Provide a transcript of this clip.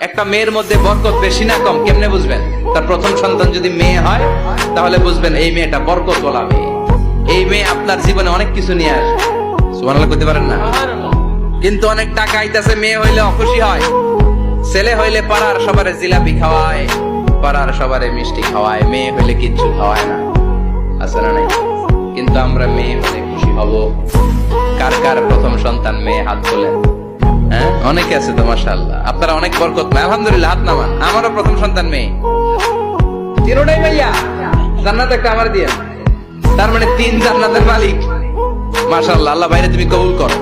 একটা মেয়ের মধ্যে বরকত বেশি না কম কেমনে বুঝবেন? তার প্রথম সন্তান যদি মেয়ে হয় তাহলে বুঝবেন এই মেয়েটা বরকত বলা মেয়ে। এই মেয়ে আপনার জীবনে অনেক কিছু নিয়ে আসবে। সুবহানাল্লাহ কইতে পারেন না? কিন্তু অনেক টাকা আইতাছে, মেয়ে হইলে অখুশি হয়। ছেলে হইলে পাড়ার সবারে জিলাপি খাওয়ায়, পাড়ার সবারে মিষ্টি খাওয়ায়, মেয়ে হইলে কিচ্ছু খাওয়ায় না। আছে না নাই? কিন্তু আমরা মেয়ে হলে খুশি হব। কার কার প্রথম সন্তান মেয়ে হাত তোলেন? হ্যাঁ, অনেকে আছে তো মাশাআল্লাহ। আপনারা অনেক বরকত না, আলহামদুলিল্লাহ, হাত নামান। আমারও প্রথম সন্তান মেয়ে। তিনটাই ভাইয়া জান্নাত একটা আমার দিয়ে, তার মানে 3 জান্নাতের মালিক। মাশাআল্লাহ, আল্লাহ বাইরে তুমি কবুল করো।